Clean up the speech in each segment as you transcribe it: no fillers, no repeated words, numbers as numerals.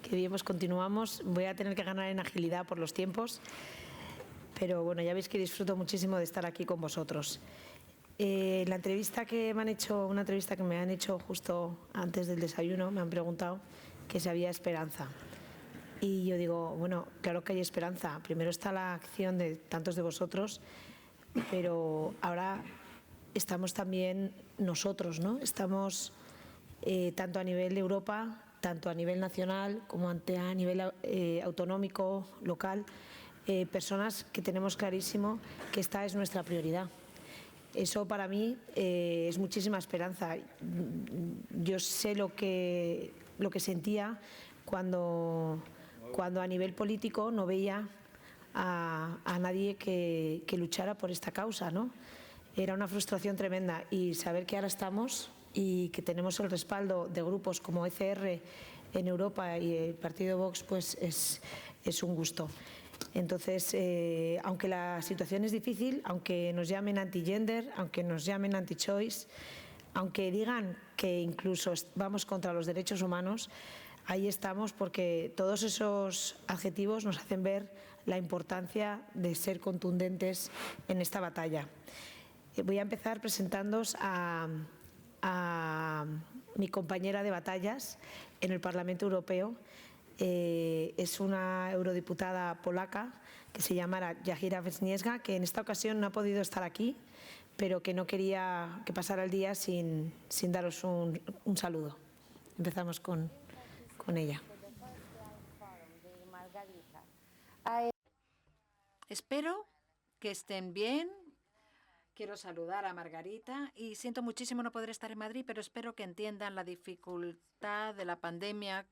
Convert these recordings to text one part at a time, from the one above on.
Qué bien, pues continuamos. Voy a tener que ganar en agilidad por los tiempos, pero bueno, ya veis que disfruto muchísimo de estar aquí con vosotros. La entrevista que me han hecho, una entrevista que me han hecho justo antes del desayuno, me han preguntado que si había esperanza. Y yo digo, bueno, claro que hay esperanza. Primero está la acción de tantos de vosotros, pero ahora estamos también nosotros, ¿no? Estamos tanto a nivel de Europa, tanto a nivel nacional como a nivel autonómico, local, personas que tenemos clarísimo que esta es nuestra prioridad. Eso para mí es muchísima esperanza. Yo sé lo que sentía cuando a nivel político no veía a nadie que luchara por esta causa, ¿no? Era una frustración tremenda, y saber que ahora estamos y que tenemos el respaldo de grupos como ECR en Europa y el partido Vox, pues es un gusto. Entonces, aunque la situación es difícil, aunque nos llamen anti-gender, aunque nos llamen anti-choice, aunque digan que incluso vamos contra los derechos humanos, ahí estamos, porque todos esos adjetivos nos hacen ver la importancia de ser contundentes en esta batalla. Voy a empezar presentándoos a mi compañera de batallas en el Parlamento Europeo. Es una eurodiputada polaca que se llama Jachira Wisniewska, que en esta ocasión no ha podido estar aquí, pero que no quería que pasara el día sin daros un saludo. Empezamos con ella. Espero que estén bien. Quiero saludar a Margarita y siento muchísimo no poder estar en Madrid, pero espero que entiendan la dificultad de la pandemia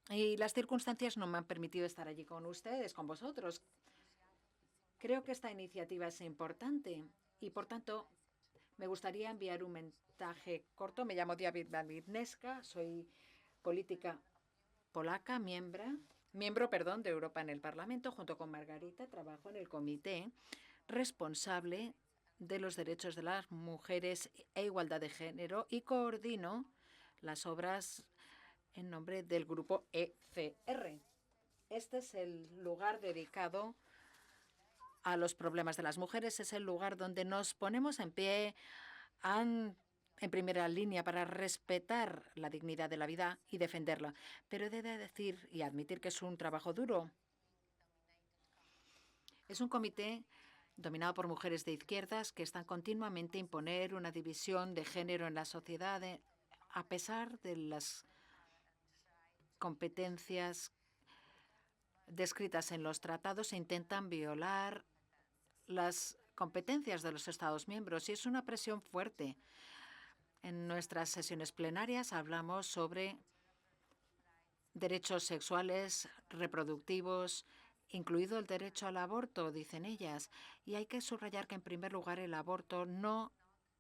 y las circunstancias no me han permitido estar allí con ustedes, con vosotros. Creo que esta iniciativa es importante y, por tanto, me gustaría enviar un mensaje corto. Me llamo Jachira Wisniewska, soy política polaca, miembro, de Europa en el Parlamento. Junto con Margarita trabajo en el comité responsable de los derechos de las mujeres e igualdad de género y coordino las obras en nombre del grupo ECR. Este es el lugar dedicado a los problemas de las mujeres, es el lugar donde nos ponemos en pie en primera línea para respetar la dignidad de la vida y defenderla. Pero he de decir y admitir que es un trabajo duro. Es un comité dominado por mujeres de izquierdas que están continuamente a imponer una división de género en la sociedad, a pesar de las competencias descritas en los tratados. Se intentan violar las competencias de los Estados miembros y es una presión fuerte. En nuestras sesiones plenarias hablamos sobre derechos sexuales, reproductivos, incluido el derecho al aborto, dicen ellas. Y hay que subrayar que, en primer lugar, el aborto no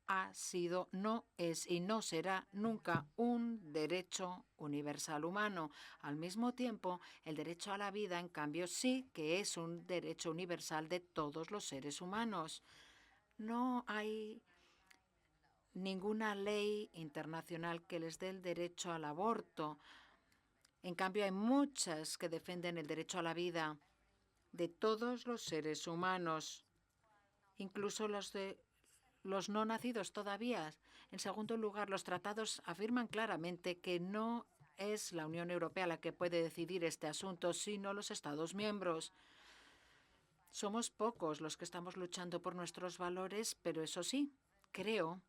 ha sido, no es y no será nunca un derecho universal humano. Al mismo tiempo, el derecho a la vida, en cambio, sí que es un derecho universal de todos los seres humanos. No hay ninguna ley internacional que les dé el derecho al aborto. En cambio, hay muchas que defienden el derecho a la vida de todos los seres humanos, incluso los no nacidos todavía. En segundo lugar, los tratados afirman claramente que no es la Unión Europea la que puede decidir este asunto, sino los Estados miembros. Somos pocos los que estamos luchando por nuestros valores, pero eso sí, creo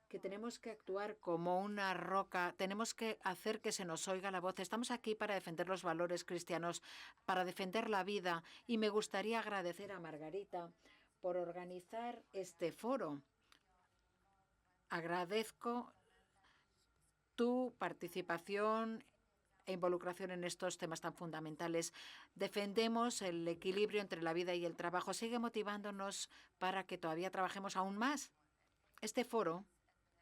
que tenemos que actuar como una roca, tenemos que hacer que se nos oiga la voz. Estamos aquí para defender los valores cristianos, para defender la vida, y me gustaría agradecer a Margarita por organizar este foro. Agradezco tu participación e involucración en estos temas tan fundamentales. Defendemos el equilibrio entre la vida y el trabajo. Sigue motivándonos para que todavía trabajemos aún más. Este foro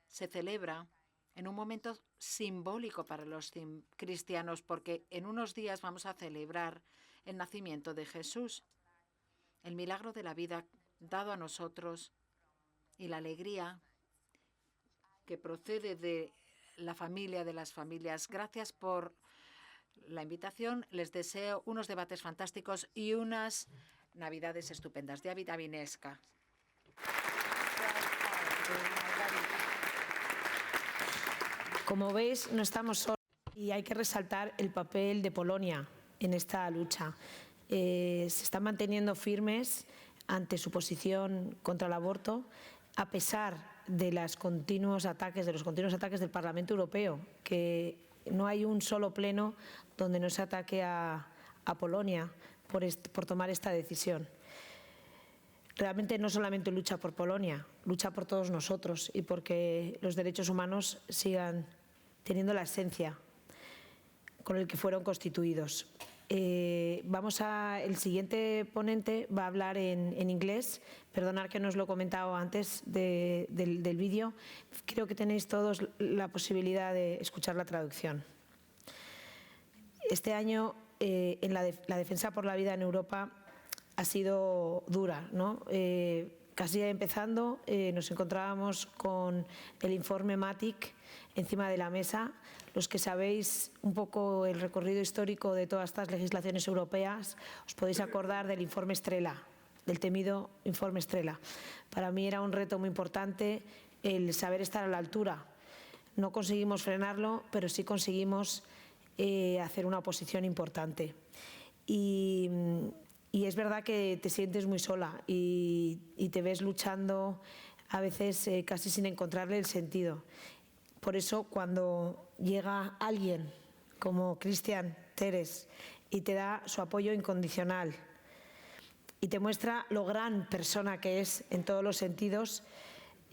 se celebra en un momento simbólico para los cristianos, porque en unos días vamos a celebrar el nacimiento de Jesús, el milagro de la vida dado a nosotros y la alegría que procede de la familia de las familias. Gracias por la invitación. Les deseo unos debates fantásticos y unas Navidades estupendas. David Avinesca. Como veis, no estamos solos y hay que resaltar el papel de Polonia en esta lucha. Se están manteniendo firmes ante su posición contra el aborto, a pesar de los continuos ataques del Parlamento Europeo, que no hay un solo pleno donde no se ataque a Polonia por tomar esta decisión. Realmente no solamente lucha por Polonia, lucha por todos nosotros y porque los derechos humanos sigan teniendo la esencia con el que fueron constituidos. El siguiente ponente va a hablar en inglés. Perdonad que no os lo he comentado antes del vídeo. Creo que tenéis todos la posibilidad de escuchar la traducción. Este año en la defensa por la vida en Europa ha sido dura, ¿no? Casi empezando, nos encontrábamos con el informe MATIC encima de la mesa. Los que sabéis un poco el recorrido histórico de todas estas legislaciones europeas, os podéis acordar del informe Estrela, del temido informe Estrela. Para mí era un reto muy importante el saber estar a la altura. No conseguimos frenarlo, pero sí conseguimos hacer una oposición importante. Y es verdad que te sientes muy sola y te ves luchando a veces casi sin encontrarle el sentido. Por eso, cuando llega alguien como Christian Terhes y te da su apoyo incondicional y te muestra lo gran persona que es en todos los sentidos,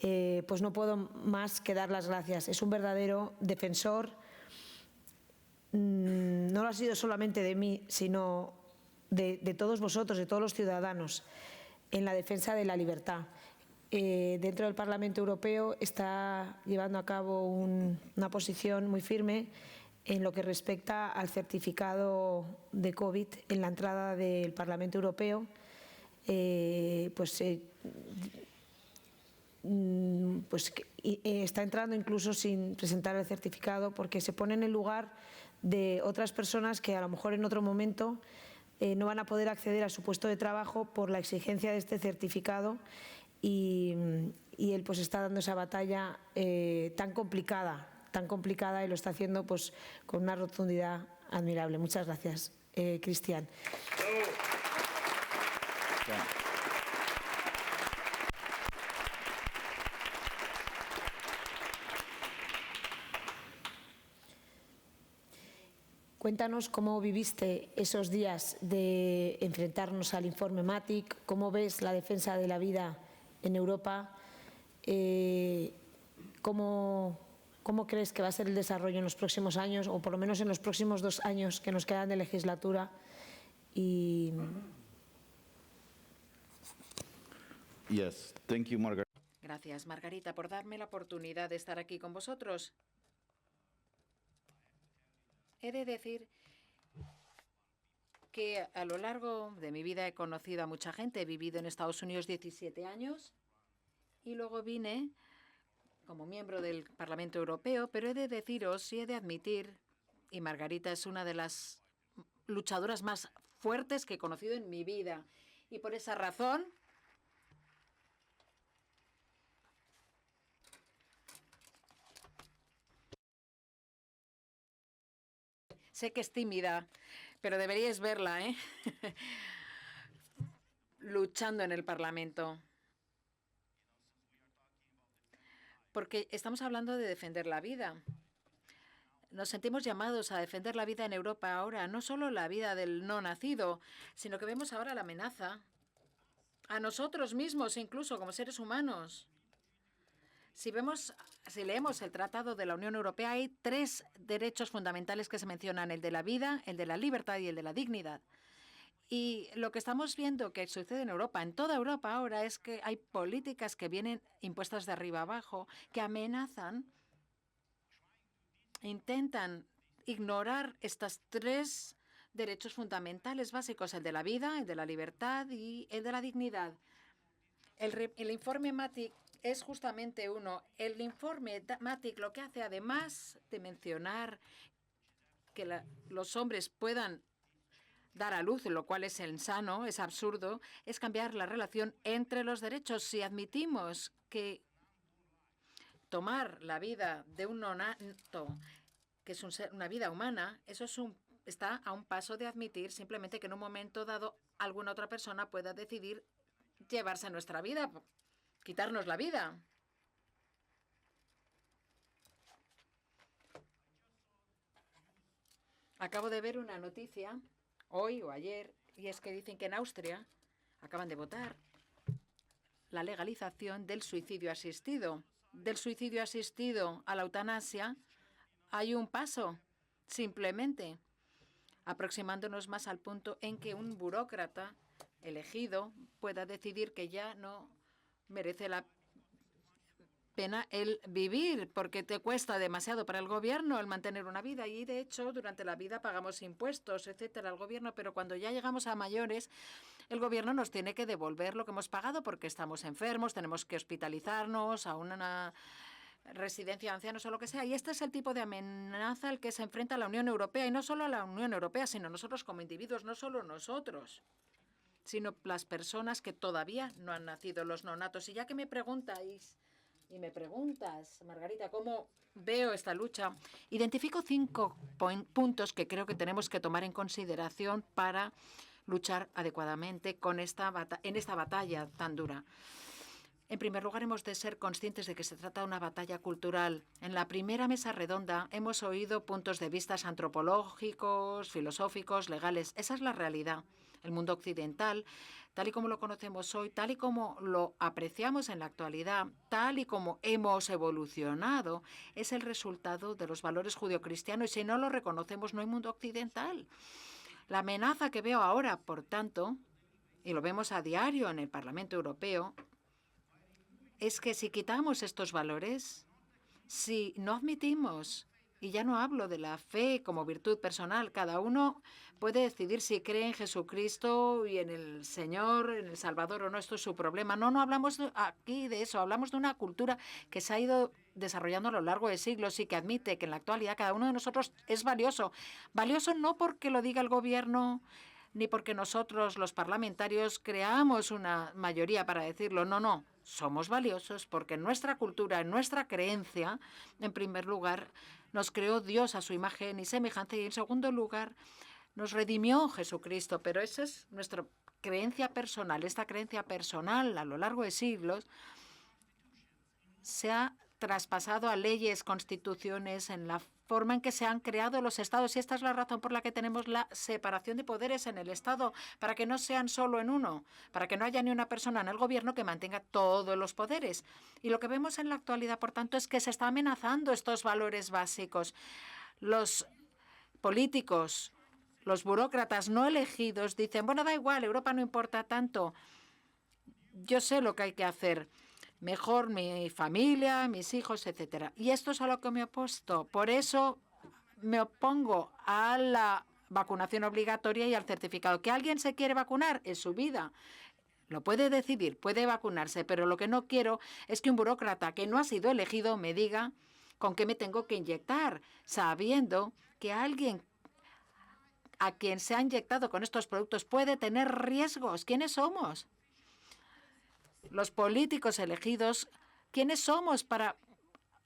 pues no puedo más que dar las gracias. Es un verdadero defensor, no lo ha sido solamente de mí, sino de todos vosotros, de todos los ciudadanos, en la defensa de la libertad. Dentro del Parlamento Europeo está llevando a cabo una posición muy firme en lo que respecta al certificado de COVID en la entrada del Parlamento Europeo. Está entrando incluso sin presentar el certificado porque se pone en el lugar de otras personas que a lo mejor en otro momento no van a poder acceder a su puesto de trabajo por la exigencia de este certificado. Y él pues está dando esa batalla tan complicada y lo está haciendo pues con una rotundidad admirable. Muchas gracias, Christian. Cuéntanos cómo viviste esos días de enfrentarnos al informe MATIC, cómo ves la defensa de la vida en Europa, ¿cómo crees que va a ser el desarrollo en los próximos años, o por lo menos en los próximos 2 años que nos quedan de legislatura? Yes, thank you, Margarita. Gracias, Margarita, por darme la oportunidad de estar aquí con vosotros. He de decir que a lo largo de mi vida he conocido a mucha gente. He vivido en Estados Unidos 17 años y luego vine como miembro del Parlamento Europeo, pero he de deciros y he de admitir, y Margarita es una de las luchadoras más fuertes que he conocido en mi vida, y por esa razón sé que es tímida, pero deberíais verla, luchando en el Parlamento. Porque estamos hablando de defender la vida. Nos sentimos llamados a defender la vida en Europa ahora, no solo la vida del no nacido, sino que vemos ahora la amenaza a nosotros mismos, incluso como seres humanos. Si leemos el Tratado de la Unión Europea, hay 3 derechos fundamentales que se mencionan: el de la vida, el de la libertad y el de la dignidad. Y lo que estamos viendo que sucede en Europa, en toda Europa ahora, es que hay políticas que vienen impuestas de arriba abajo, que amenazan, intentan ignorar estos 3 derechos fundamentales básicos: el de la vida, el de la libertad y el de la dignidad. El informe MATIC es justamente uno. El informe MATIC lo que hace, además de mencionar que los hombres puedan dar a luz, lo cual es insano, es absurdo, es cambiar la relación entre los derechos. Si admitimos que tomar la vida de un neonato, que es una vida humana, eso está a un paso de admitir simplemente que en un momento dado alguna otra persona pueda decidir llevarse nuestra vida, quitarnos la vida. Acabo de ver una noticia hoy o ayer, y es que dicen que en Austria acaban de votar la legalización del suicidio asistido. Del suicidio asistido a la eutanasia hay un paso, simplemente aproximándonos más al punto en que un burócrata elegido pueda decidir que ya no merece la pena el vivir, porque te cuesta demasiado para el gobierno el mantener una vida. Y, de hecho, durante la vida pagamos impuestos, etcétera, al gobierno, pero cuando ya llegamos a mayores, el gobierno nos tiene que devolver lo que hemos pagado porque estamos enfermos, tenemos que hospitalizarnos a una residencia de ancianos o lo que sea. Y este es el tipo de amenaza al que se enfrenta la Unión Europea, y no solo a la Unión Europea, sino nosotros como individuos, no solo nosotros, sino las personas que todavía no han nacido, los neonatos. Y ya que me preguntáis, y me preguntas, Margarita, ¿cómo veo esta lucha? Identifico 5 puntos que creo que tenemos que tomar en consideración para luchar adecuadamente en esta batalla tan dura. En primer lugar, hemos de ser conscientes de que se trata de una batalla cultural. En la primera mesa redonda hemos oído puntos de vista antropológicos, filosóficos, legales. Esa es la realidad. El mundo occidental, tal y como lo conocemos hoy, tal y como lo apreciamos en la actualidad, tal y como hemos evolucionado, es el resultado de los valores judio-cristianos. Y si no lo reconocemos, no hay mundo occidental. La amenaza que veo ahora, por tanto, y lo vemos a diario en el Parlamento Europeo, es que si quitamos estos valores, si no admitimos, y ya no hablo de la fe como virtud personal, cada uno puede decidir si cree en Jesucristo y en el Señor, en el Salvador o no, esto es su problema. No hablamos aquí de eso, hablamos de una cultura que se ha ido desarrollando a lo largo de siglos y que admite que en la actualidad cada uno de nosotros es valioso. Valioso no porque lo diga el gobierno, ni porque nosotros, los parlamentarios, creamos una mayoría para decirlo. No. Somos valiosos porque en nuestra cultura, en nuestra creencia, en primer lugar, nos creó Dios a su imagen y semejanza, y en segundo lugar, nos redimió Jesucristo. Pero esa es nuestra creencia personal. Esta creencia personal, a lo largo de siglos, se ha traspasado a leyes, constituciones, en la forma en que se han creado los estados. Y esta es la razón por la que tenemos la separación de poderes en el Estado, para que no sean solo en uno, para que no haya ni una persona en el gobierno que mantenga todos los poderes. Y lo que vemos en la actualidad, por tanto, es que se está amenazando estos valores básicos. Los políticos, los burócratas no elegidos dicen, bueno, da igual, Europa no importa tanto. Yo sé lo que hay que hacer. Mejor mi familia, mis hijos, etcétera. Y esto es a lo que me opuesto. Por eso me opongo a la vacunación obligatoria y al certificado. Que alguien se quiere vacunar es su vida. Lo puede decidir, puede vacunarse, pero lo que no quiero es que un burócrata que no ha sido elegido me diga con qué me tengo que inyectar, sabiendo que alguien a quien se ha inyectado con estos productos puede tener riesgos. ¿Quiénes somos? Los políticos elegidos, ¿quiénes somos para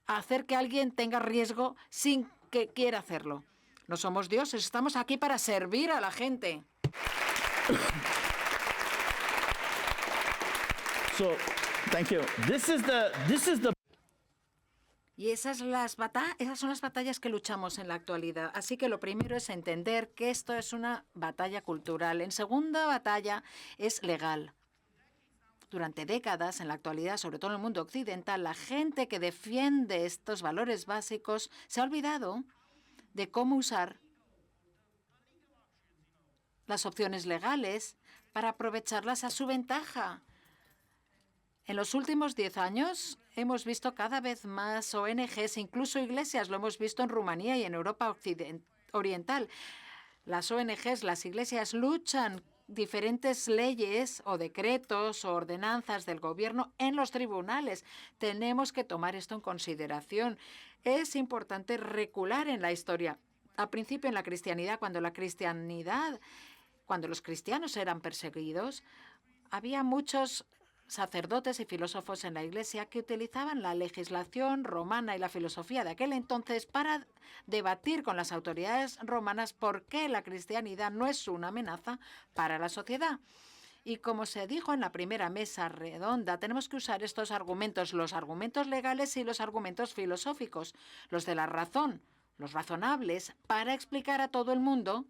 hacer que alguien tenga riesgo sin que quiera hacerlo? No somos dioses, estamos aquí para servir a la gente. So, thank you. This is the Y esas son las batallas que luchamos en la actualidad. Así que lo primero es entender que esto es una batalla cultural. En segunda batalla es legal. Durante décadas, en la actualidad, sobre todo en el mundo occidental, la gente que defiende estos valores básicos se ha olvidado de cómo usar las opciones legales para aprovecharlas a su ventaja. En los últimos 10 años hemos visto cada vez más ONGs, incluso iglesias, lo hemos visto en Rumanía y en Europa oriental. Las ONGs, las iglesias luchan diferentes leyes o decretos o ordenanzas del gobierno en los tribunales. Tenemos que tomar esto en consideración. Es importante recular en la historia. Al principio en la cristianidad, cuando los cristianos eran perseguidos, había muchos sacerdotes y filósofos en la Iglesia que utilizaban la legislación romana y la filosofía de aquel entonces para debatir con las autoridades romanas por qué la cristianidad no es una amenaza para la sociedad. Y como se dijo en la primera mesa redonda, tenemos que usar estos argumentos, los argumentos legales y los argumentos filosóficos, los de la razón, los razonables, para explicar a todo el mundo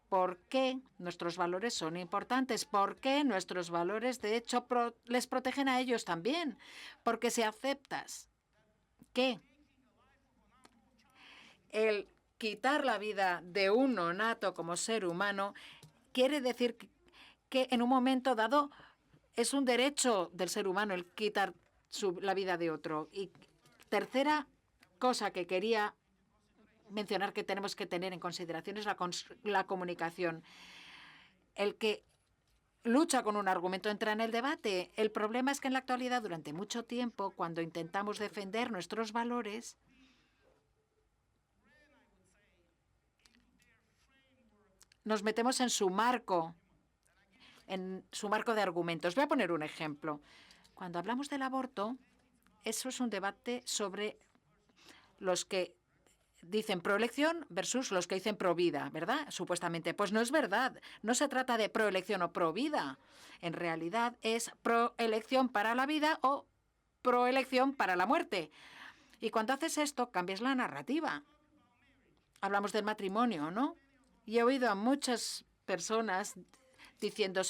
por qué nuestros valores son importantes, por qué nuestros valores, de hecho, les protegen a ellos también. Porque si aceptas que el quitar la vida de un nonato como ser humano quiere decir que en un momento dado es un derecho del ser humano el quitar la vida de otro. Y tercera cosa que quería mencionar que tenemos que tener en consideración es la comunicación. El que lucha con un argumento entra en el debate. El problema es que en la actualidad, durante mucho tiempo, cuando intentamos defender nuestros valores, nos metemos en su marco de argumentos. Voy a poner un ejemplo. Cuando hablamos del aborto, eso es un debate sobre los que dicen proelección versus los que dicen provida, ¿verdad? Supuestamente. Pues no es verdad. No se trata de proelección o provida. En realidad es proelección para la vida o proelección para la muerte. Y cuando haces esto, cambias la narrativa. Hablamos del matrimonio, ¿no? Y he oído a muchas personas diciendo,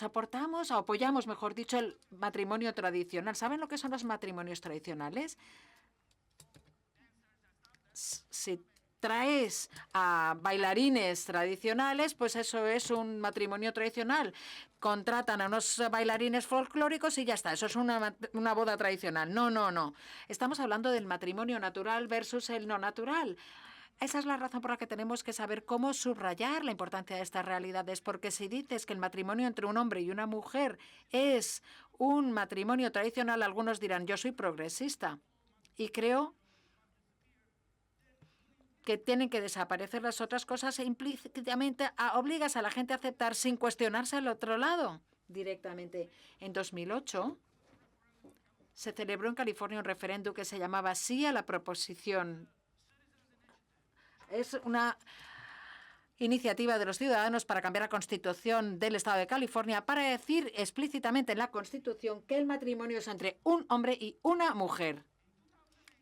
apoyamos, mejor dicho, el matrimonio tradicional. ¿Saben lo que son los matrimonios tradicionales? Si traes a bailarines tradicionales, pues eso es un matrimonio tradicional. Contratan a unos bailarines folclóricos y ya está. Eso es una boda tradicional. No, no, no. Estamos hablando del matrimonio natural versus el no natural. Esa es la razón por la que tenemos que saber cómo subrayar la importancia de estas realidades, porque si dices que el matrimonio entre un hombre y una mujer es un matrimonio tradicional, algunos dirán, yo soy progresista y creo que tienen que desaparecer las otras cosas e implícitamente obligas a la gente a aceptar sin cuestionarse al otro lado directamente. En 2008 se celebró en California un referéndum que se llamaba Sí a la proposición. Es una iniciativa de los ciudadanos para cambiar la Constitución del Estado de California para decir explícitamente en la Constitución que el matrimonio es entre un hombre y una mujer.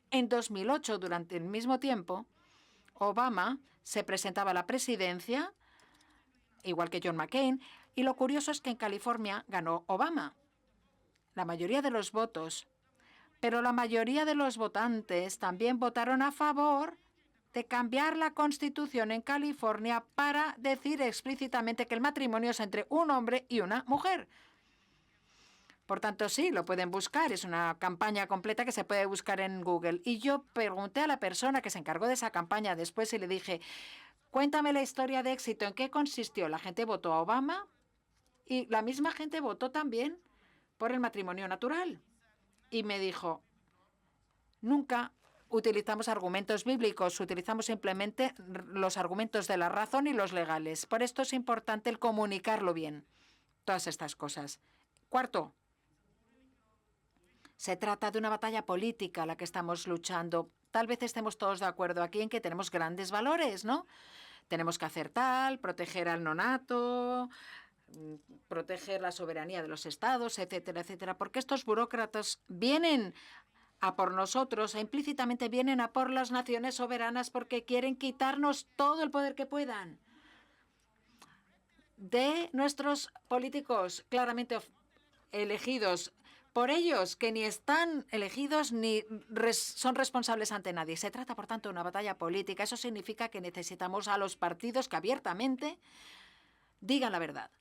En 2008, durante el mismo tiempo, Obama se presentaba a la presidencia, igual que John McCain, y lo curioso es que en California ganó Obama. La mayoría de los votos, pero la mayoría de los votantes también votaron a favor de cambiar la Constitución en California para decir explícitamente que el matrimonio es entre un hombre y una mujer. Por tanto, sí, lo pueden buscar. Es una campaña completa que se puede buscar en Google. Y yo pregunté a la persona que se encargó de esa campaña después y le dije, cuéntame la historia de éxito, ¿en qué consistió? La gente votó a Obama y la misma gente votó también por el matrimonio natural. Y me dijo, nunca utilizamos argumentos bíblicos, utilizamos simplemente los argumentos de la razón y los legales. Por esto es importante el comunicarlo bien, todas estas cosas. Cuarto, se trata de una batalla política la que estamos luchando. Tal vez estemos todos de acuerdo aquí en que tenemos grandes valores, ¿no? Tenemos que hacer tal, proteger al nonato, proteger la soberanía de los estados, etcétera, etcétera. Porque estos burócratas vienen a por nosotros e implícitamente vienen a por las naciones soberanas porque quieren quitarnos todo el poder que puedan de nuestros políticos claramente elegidos por ellos, que ni están elegidos ni son responsables ante nadie. Se trata, por tanto, de una batalla política. Eso significa que necesitamos a los partidos que abiertamente digan la verdad.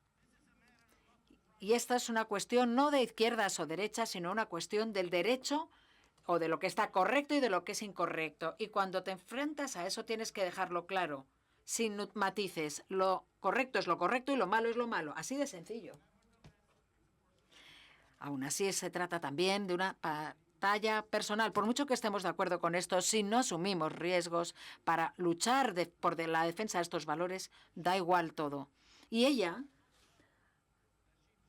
Y esta es una cuestión no de izquierdas o derechas, sino una cuestión del derecho o de lo que está correcto y de lo que es incorrecto. Y cuando te enfrentas a eso tienes que dejarlo claro. sin matices. Lo correcto es lo correcto y lo malo es lo malo. Así de sencillo. Aún así, se trata también de una batalla personal. Por mucho que estemos de acuerdo con esto, si no asumimos riesgos para luchar por la defensa de estos valores, da igual todo. Y ella,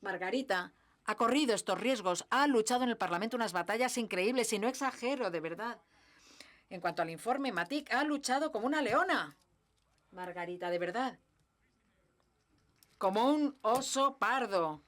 Margarita, ha corrido estos riesgos, ha luchado en el Parlamento unas batallas increíbles, y no exagero, de verdad. En cuanto al informe Matic, ha luchado como una leona. Margarita, de verdad. Como un oso pardo.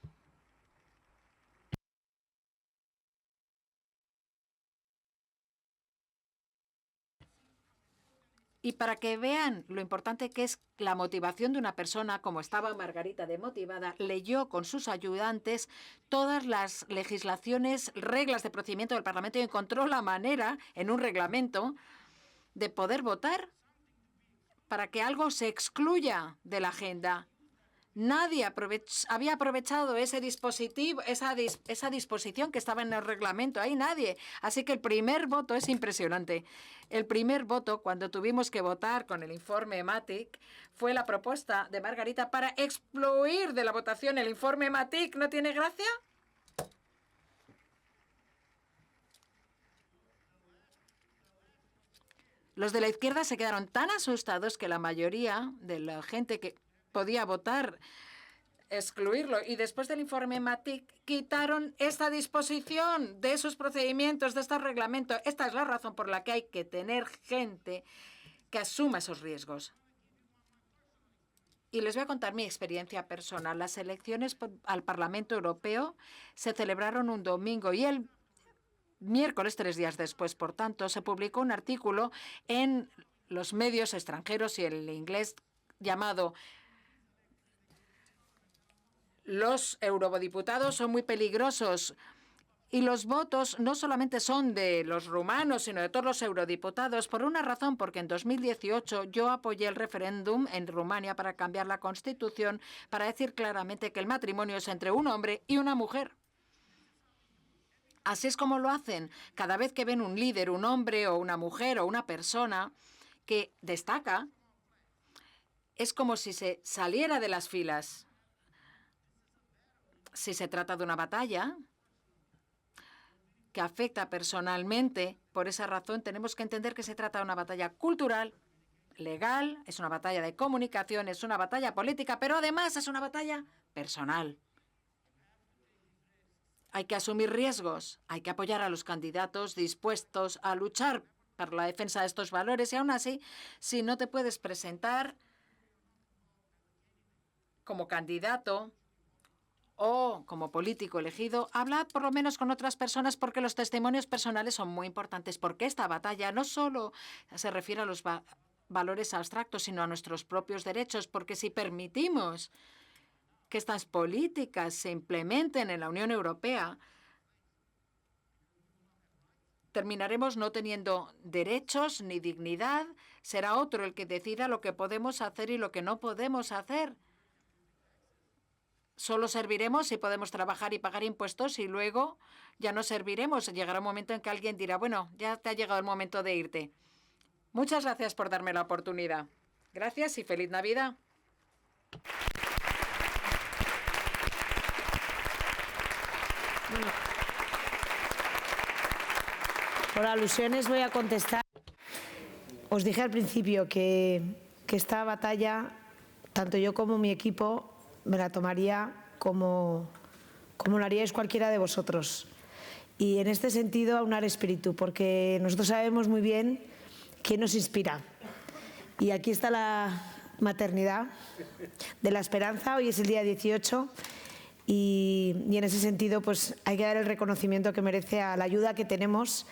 Y para que vean lo importante que es la motivación de una persona, como estaba Margarita de motivada, leyó con sus ayudantes todas las legislaciones, reglas de procedimiento del Parlamento y encontró la manera, en un reglamento, de poder votar para que algo se excluya de la agenda. Nadie había aprovechado ese dispositivo, esa disposición que estaba en el reglamento. Ahí nadie. Así que el primer voto es impresionante. El primer voto, cuando tuvimos que votar con el informe Matic, fue la propuesta de Margarita para excluir de la votación el informe Matic. ¿No tiene gracia? Los de la izquierda se quedaron tan asustados que la mayoría de la gente que podía votar excluirlo. Y después del informe Matic quitaron esta disposición de esos procedimientos, de este reglamento. Esta es la razón por la que hay que tener gente que asuma esos riesgos. Y les voy a contar mi experiencia personal. Las elecciones al Parlamento Europeo se celebraron un domingo y el miércoles, 3 días después, por tanto, se publicó un artículo en los medios extranjeros y el inglés llamado "Los eurodiputados son muy peligrosos". Y los votos no solamente son de los rumanos, sino de todos los eurodiputados, por una razón, porque en 2018 yo apoyé el referéndum en Rumania para cambiar la Constitución, para decir claramente que el matrimonio es entre un hombre y una mujer. Así es como lo hacen. Cada vez que ven un líder, un hombre o una mujer o una persona que destaca, es como si se saliera de las filas. Si se trata de una batalla que afecta personalmente, por esa razón tenemos que entender que se trata de una batalla cultural, legal, es una batalla de comunicación, es una batalla política, pero además es una batalla personal. Hay que asumir riesgos, hay que apoyar a los candidatos dispuestos a luchar por la defensa de estos valores y aún así, si no te puedes presentar como candidato o como político elegido, hablad por lo menos con otras personas porque los testimonios personales son muy importantes, porque esta batalla no solo se refiere a los valores abstractos, sino a nuestros propios derechos, porque si permitimos que estas políticas se implementen en la Unión Europea, terminaremos no teniendo derechos ni dignidad. Será otro el que decida lo que podemos hacer y lo que no podemos hacer. Solo serviremos si podemos trabajar y pagar impuestos y luego ya no serviremos. Llegará un momento en que alguien dirá, bueno, ya te ha llegado el momento de irte. Muchas gracias por darme la oportunidad. Gracias y feliz Navidad. Bueno, por alusiones voy a contestar. Os dije al principio que esta batalla, tanto yo como mi equipo, me la tomaría como lo haríais cualquiera de vosotros. Y en este sentido, aunar espíritu, porque nosotros sabemos muy bien quién nos inspira. Y aquí está la maternidad de la esperanza. Hoy es el día 18 y en ese sentido pues hay que dar el reconocimiento que merece a la ayuda que tenemos,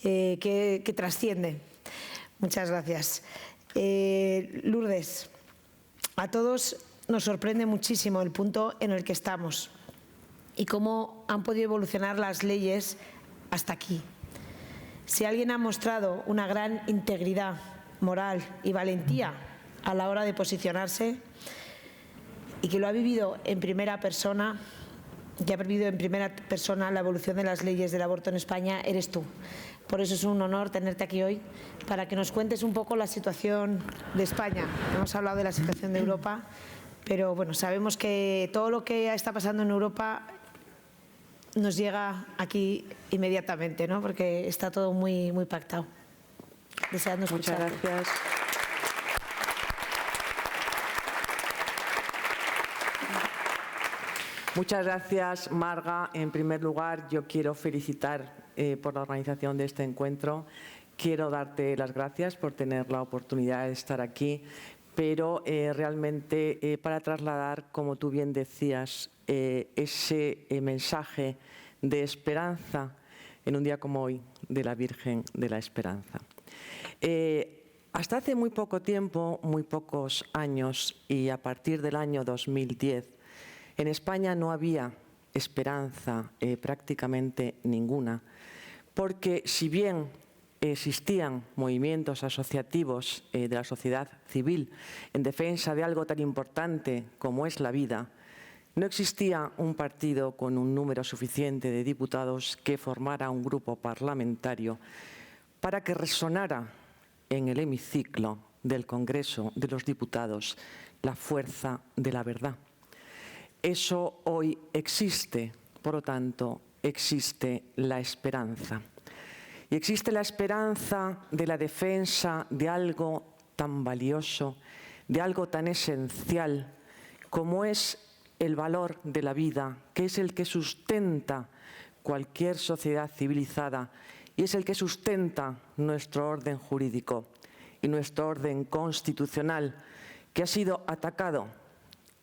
que trasciende. Muchas gracias. Lourdes, a todos nos sorprende muchísimo el punto en el que estamos y cómo han podido evolucionar las leyes hasta aquí. Si alguien ha mostrado una gran integridad moral y valentía a la hora de posicionarse y que lo ha vivido en primera persona, que ha vivido en primera persona la evolución de las leyes del aborto en España, eres tú. Por eso es un honor tenerte aquí hoy, para que nos cuentes un poco la situación de España. Hemos hablado de la situación de Europa, pero bueno, sabemos que todo lo que está pasando en Europa nos llega aquí inmediatamente, ¿no? Porque está todo muy pactado. Deseando escucharte. Muchas gracias. Muchas gracias, Marga. En primer lugar, yo quiero felicitar por la organización de este encuentro. Quiero darte las gracias por tener la oportunidad de estar aquí, pero realmente para trasladar, como tú bien decías, ese mensaje de esperanza en un día como hoy de la Virgen de la Esperanza. Hasta hace muy poco tiempo, muy pocos años, y a partir del año 2010, en España no había esperanza prácticamente ninguna, porque si bien existían movimientos asociativos de la sociedad civil en defensa de algo tan importante como es la vida, no existía un partido con un número suficiente de diputados que formara un grupo parlamentario para que resonara en el hemiciclo del Congreso de los Diputados la fuerza de la verdad. Eso hoy existe, por lo tanto, existe la esperanza. Y existe la esperanza de la defensa de algo tan valioso, de algo tan esencial como es el valor de la vida, que es el que sustenta cualquier sociedad civilizada y es el que sustenta nuestro orden jurídico y nuestro orden constitucional, que ha sido atacado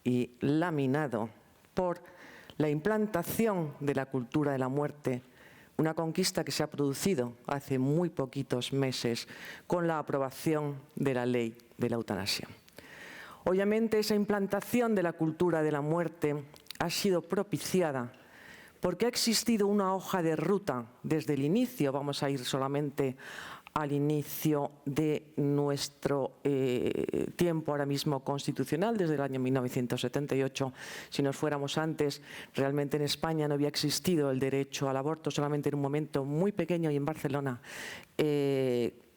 y laminado por la implantación de la cultura de la muerte, una conquista que se ha producido hace muy poquitos meses con la aprobación de la ley de la eutanasia. Obviamente esa implantación de la cultura de la muerte ha sido propiciada porque ha existido una hoja de ruta desde el inicio. Vamos a ir solamente al inicio de nuestro tiempo ahora mismo constitucional, desde el año 1978. Si nos fuéramos antes, realmente en España no había existido el derecho al aborto, solamente en un momento muy pequeño y en Barcelona,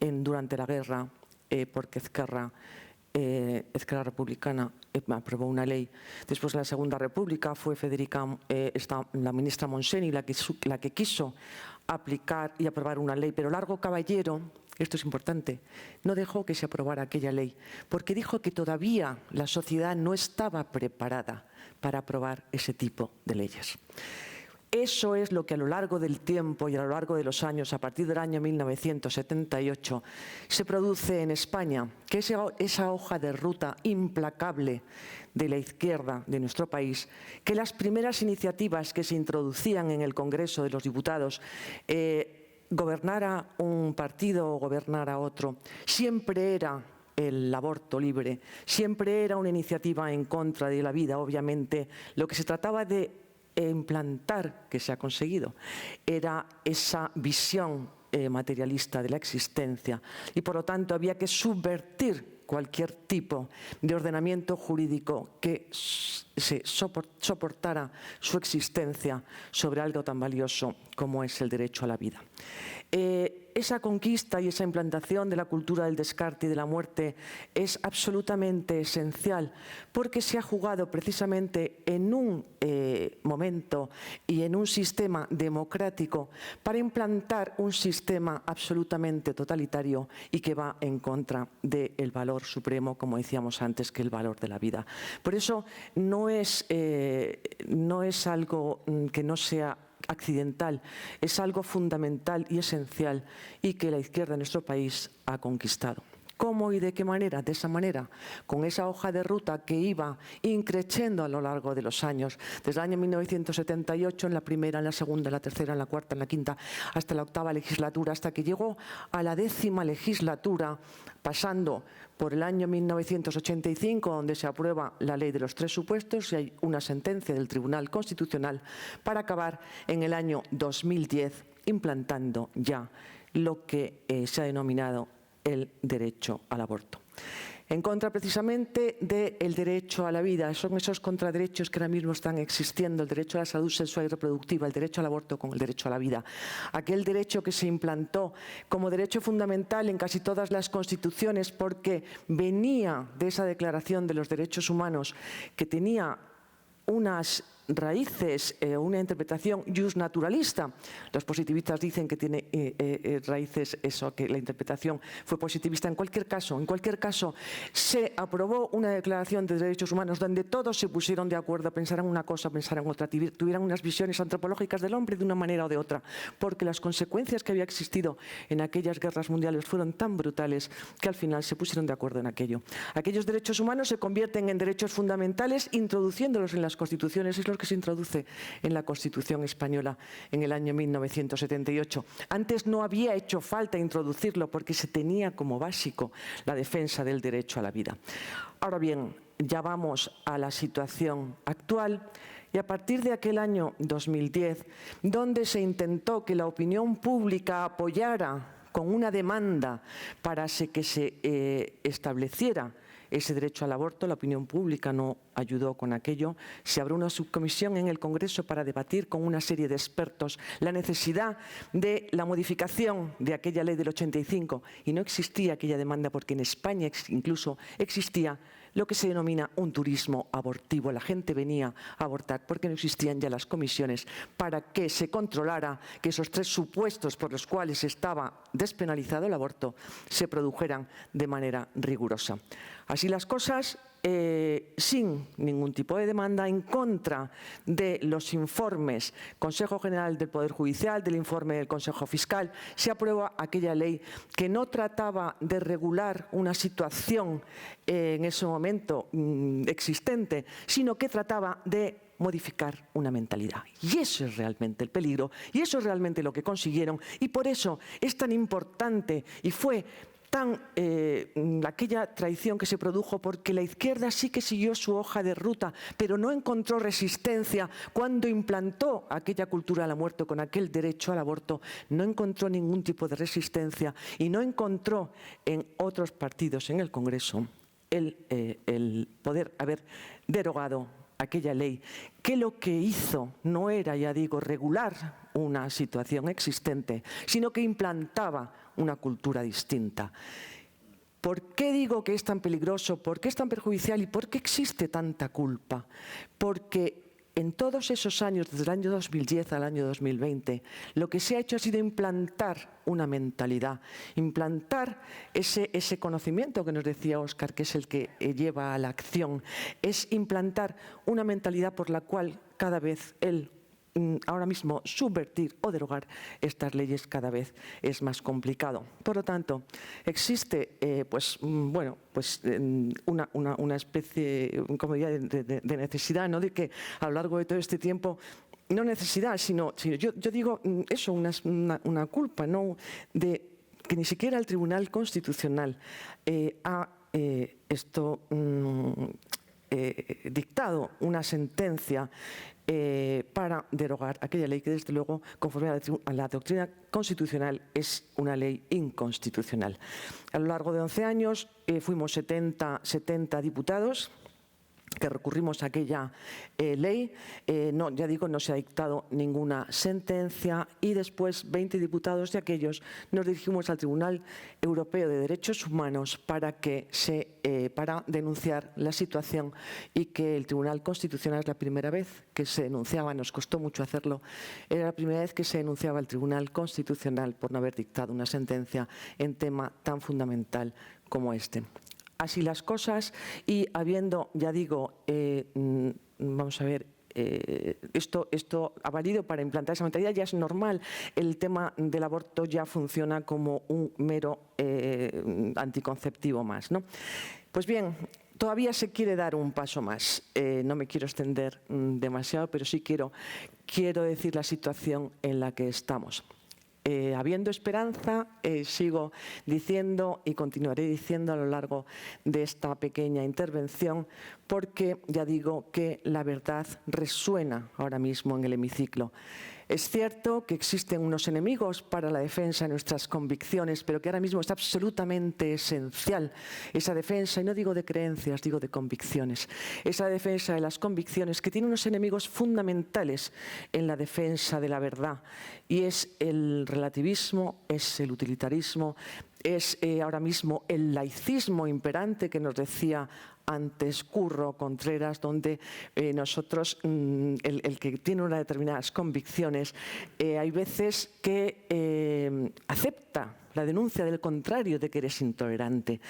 durante la guerra, porque Esquerra Republicana aprobó una ley. Después de la Segunda República fue la ministra Montseny la que quiso aplicar y aprobar una ley, pero Largo Caballero, esto es importante, no dejó que se aprobara aquella ley, porque dijo que todavía la sociedad no estaba preparada para aprobar ese tipo de leyes. Eso es lo que a lo largo del tiempo y a lo largo de los años, a partir del año 1978, se produce en España, que es esa hoja de ruta implacable de la izquierda de nuestro país, que las primeras iniciativas que se introducían en el Congreso de los Diputados, gobernara un partido o gobernara otro, siempre era el aborto libre, siempre era una iniciativa en contra de la vida. Obviamente, lo que se trataba de implantar, que se ha conseguido, era esa visión materialista de la existencia y por lo tanto había que subvertir cualquier tipo de ordenamiento jurídico que se soportara su existencia sobre algo tan valioso como es el derecho a la vida. Esa conquista y esa implantación de la cultura del descarte y de la muerte es absolutamente esencial porque se ha jugado precisamente en un momento y en un sistema democrático para implantar un sistema absolutamente totalitario y que va en contra del valor supremo, como decíamos antes, que el valor de la vida. Por eso no es algo que no sea accidental, es algo fundamental y esencial y que la izquierda de nuestro país ha conquistado. ¿Cómo y de qué manera? De esa manera, con esa hoja de ruta que iba increciendo a lo largo de los años, desde el año 1978, en la primera, en la segunda, en la tercera, en la cuarta, en la quinta, hasta la octava legislatura, hasta que llegó a la 10ª legislatura, pasando por el año 1985, donde se aprueba la ley de los 3 supuestos y hay una sentencia del Tribunal Constitucional, para acabar en el año 2010 implantando ya lo que se ha denominado el derecho al aborto. en contra precisamente del derecho a la vida. Son esos contraderechos que ahora mismo están existiendo, el derecho a la salud sexual y reproductiva, el derecho al aborto con el derecho a la vida. Aquel derecho que se implantó como derecho fundamental en casi todas las constituciones porque venía de esa Declaración de los Derechos Humanos que tenía unas raíces, una interpretación justnaturalista. Los positivistas dicen que tiene raíces eso, que la interpretación fue positivista. En cualquier caso, se aprobó una declaración de derechos humanos donde todos se pusieron de acuerdo, pensaran una cosa, pensaran otra, tuvieran unas visiones antropológicas del hombre de una manera o de otra, porque las consecuencias que había existido en aquellas guerras mundiales fueron tan brutales que al final se pusieron de acuerdo en aquello. Aquellos derechos humanos se convierten en derechos fundamentales introduciéndolos en las constituciones. Es lo que se introduce en la Constitución española en el año 1978. Antes no había hecho falta introducirlo porque se tenía como básico la defensa del derecho a la vida. Ahora bien, ya vamos a la situación actual y a partir de aquel año 2010, donde se intentó que la opinión pública apoyara con una demanda para que se estableciera ese derecho al aborto, la opinión pública no ayudó con aquello. Se abrió una subcomisión en el Congreso para debatir con una serie de expertos la necesidad de la modificación de aquella ley del 85 y no existía aquella demanda porque en España incluso existía lo que se denomina un turismo abortivo. La gente venía a abortar porque no existían ya las comisiones para que se controlara que esos 3 supuestos por los cuales estaba despenalizado el aborto se produjeran de manera rigurosa. Así las cosas, sin ningún tipo de demanda, en contra de los informes Consejo General del Poder Judicial, del informe del Consejo Fiscal, se aprueba aquella ley que no trataba de regular una situación en ese momento existente, sino que trataba de modificar una mentalidad. Y eso es realmente el peligro, y eso es realmente lo que consiguieron, y por eso es tan importante y fue aquella traición que se produjo porque la izquierda sí que siguió su hoja de ruta, pero no encontró resistencia cuando implantó aquella cultura de la muerte con aquel derecho al aborto, no encontró ningún tipo de resistencia y no encontró en otros partidos en el Congreso el poder haber derogado aquella ley, que lo que hizo no era, ya digo, regular una situación existente, sino que implantaba una cultura distinta. ¿Por qué digo que es tan peligroso? ¿Por qué es tan perjudicial? ¿Y por qué existe tanta culpa? Porque en todos esos años, desde el año 2010 al año 2020, lo que se ha hecho ha sido implantar una mentalidad, implantar ese conocimiento que nos decía Óscar, que es el que lleva a la acción, es implantar una mentalidad por la cual cada vez ahora mismo subvertir o derogar estas leyes cada vez es más complicado. Por lo tanto, existe una especie, como diría, de necesidad, ¿no?, de que a lo largo de todo este tiempo, no necesidad, sino yo digo eso, una culpa, ¿no?, de que ni siquiera el Tribunal Constitucional ha dictado una sentencia para derogar aquella ley que, desde luego, conforme a la doctrina constitucional, es una ley inconstitucional. A lo largo de 11 años fuimos 70 diputados que recurrimos a aquella ley. Ya digo, no se ha dictado ninguna sentencia y después 20 diputados de aquellos nos dirigimos al Tribunal Europeo de Derechos Humanos para denunciar la situación y que el Tribunal Constitucional es la primera vez que se denunciaba, nos costó mucho hacerlo, era la primera vez que se denunciaba al Tribunal Constitucional por no haber dictado una sentencia en tema tan fundamental como este. Así las cosas y habiendo, ya digo, vamos a ver, esto ha valido para implantar esa mentalidad, ya es normal, el tema del aborto ya funciona como un mero anticonceptivo más, ¿no? Pues bien, todavía se quiere dar un paso más. No me quiero extender demasiado, pero sí quiero decir la situación en la que estamos. Habiendo esperanza, sigo diciendo y continuaré diciendo a lo largo de esta pequeña intervención, porque ya digo que la verdad resuena ahora mismo en el hemiciclo. Es cierto que existen unos enemigos para la defensa de nuestras convicciones, pero que ahora mismo es absolutamente esencial esa defensa, y no digo de creencias, digo de convicciones. Esa defensa de las convicciones que tiene unos enemigos fundamentales en la defensa de la verdad, y es el relativismo, es el utilitarismo, es ahora mismo el laicismo imperante que nos decía antes Curro Contreras, donde nosotros, el que tiene unas determinadas convicciones, hay veces que acepta la denuncia del contrario, de que eres intolerante.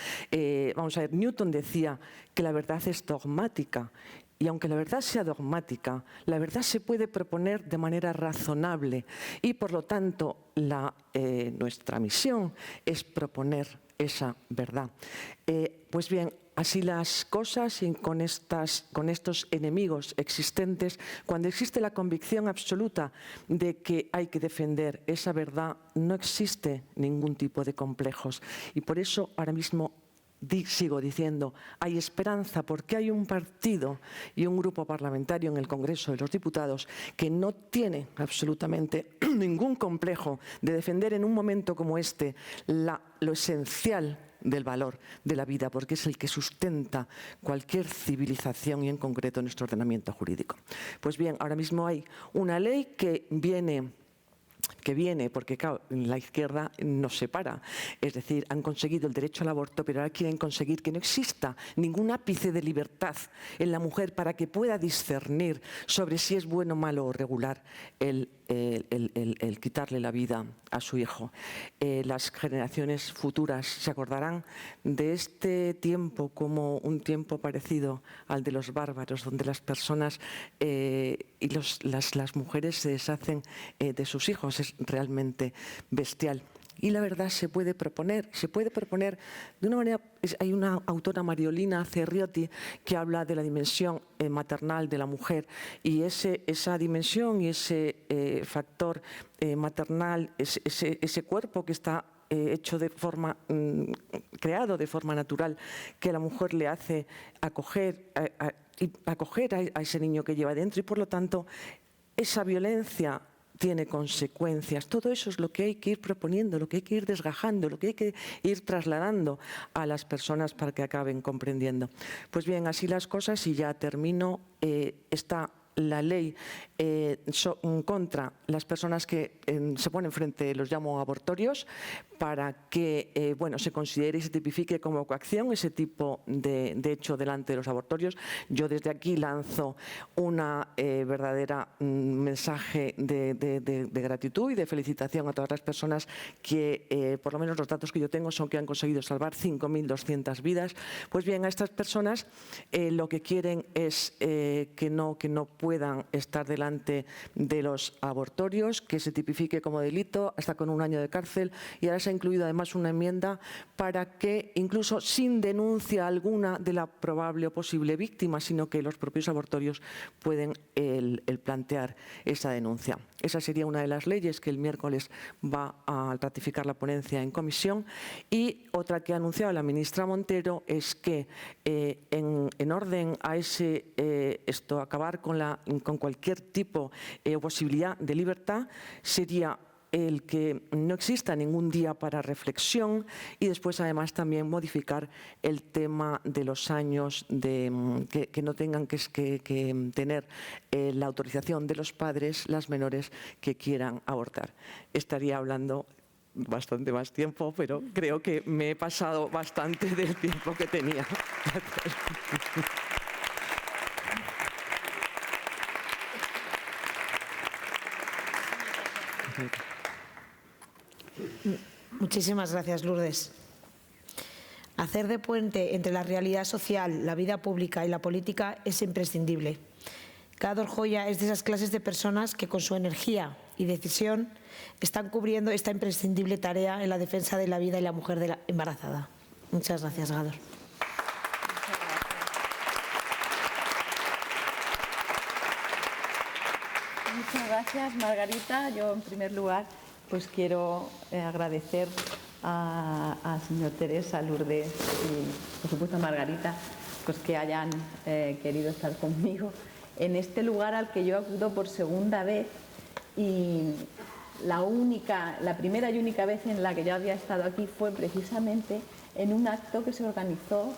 Vamos a ver, Newton decía que la verdad es dogmática. Y aunque la verdad sea dogmática, la verdad se puede proponer de manera razonable y, por lo tanto, nuestra misión es proponer esa verdad. Pues bien, así las cosas, y con estos enemigos existentes, cuando existe la convicción absoluta de que hay que defender esa verdad, no existe ningún tipo de complejos. Y por eso ahora mismo sigo diciendo, hay esperanza, porque hay un partido y un grupo parlamentario en el Congreso de los Diputados que no tiene absolutamente ningún complejo de defender en un momento como este lo esencial del valor de la vida, porque es el que sustenta cualquier civilización y en concreto nuestro ordenamiento jurídico. Pues bien, ahora mismo hay una ley que viene, porque claro, la izquierda nos separa, es decir, han conseguido el derecho al aborto, pero ahora quieren conseguir que no exista ningún ápice de libertad en la mujer para que pueda discernir sobre si es bueno, malo o regular el quitarle la vida a su hijo. Las generaciones futuras se acordarán de este tiempo como un tiempo parecido al de los bárbaros, donde las personas y las mujeres se deshacen de sus hijos. Es realmente bestial. Y la verdad se puede proponer de una manera. Hay una autora, Mariolina Cerriotti, que habla de la dimensión maternal de la mujer, y esa dimensión y ese factor maternal, ese cuerpo que está hecho de forma, creado de forma natural, que la mujer le hace acoger a ese niño que lleva dentro, y por lo tanto esa violencia tiene consecuencias. Todo eso es lo que hay que ir proponiendo, lo que hay que ir desgajando, lo que hay que ir trasladando a las personas para que acaben comprendiendo. Pues bien, así las cosas, y ya termino. Está la ley contra las personas que se ponen frente, los llamo abortorios, para que se considere y se tipifique como coacción ese tipo de hecho delante de los abortorios. Yo desde aquí lanzo una verdadera mensaje de gratitud y de felicitación a todas las personas que, por lo menos los datos que yo tengo, son que han conseguido salvar 5.200 vidas. Pues bien, a estas personas lo que quieren es que no puedan estar delante de los abortorios, que se tipifique como delito hasta con 1 año de cárcel, y ahora se ha incluido además una enmienda para que, incluso sin denuncia alguna de la probable o posible víctima, sino que los propios abortorios pueden el plantear esa denuncia. Esa sería una de las leyes que el miércoles va a ratificar la ponencia en comisión. Y otra que ha anunciado la ministra Montero es que en orden a acabar con cualquier tipo o posibilidad de libertad, sería el que no exista ningún día para reflexión, y después además también modificar el tema de los años, que no tengan que tener la autorización de los padres las menores que quieran abortar. Estaría hablando bastante más tiempo, pero creo que me he pasado bastante del tiempo que tenía. Muchísimas gracias, Lourdes. Hacer de puente entre la realidad social, la vida pública y la política es imprescindible. Gádor Joya es de esas clases de personas que con su energía y decisión están cubriendo esta imprescindible tarea en la defensa de la vida y la mujer embarazada. Muchas gracias, Gádor. Muchas gracias, Margarita. Yo, en primer lugar, pues quiero agradecer al señor Teresa, a Lourdes y, por supuesto, a Margarita, pues que hayan querido estar conmigo en este lugar al que yo acudo por segunda vez Y la primera y única vez en la que yo había estado aquí fue precisamente en un acto que se organizó,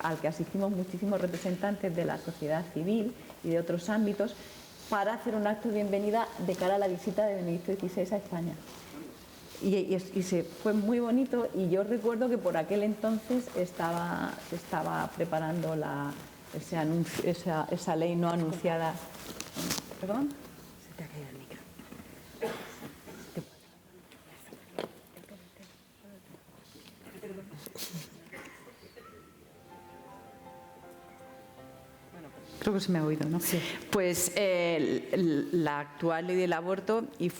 al que asistimos muchísimos representantes de la sociedad civil y de otros ámbitos, para hacer un acto de bienvenida de cara a la visita de Benedicto XVI a España. Y fue muy bonito, y yo recuerdo que por aquel entonces se estaba preparando esa ley no anunciada. ¿Perdón? Se te ha caído el micro. Creo que se me ha oído, ¿no? Sí. Pues la actual ley del aborto, y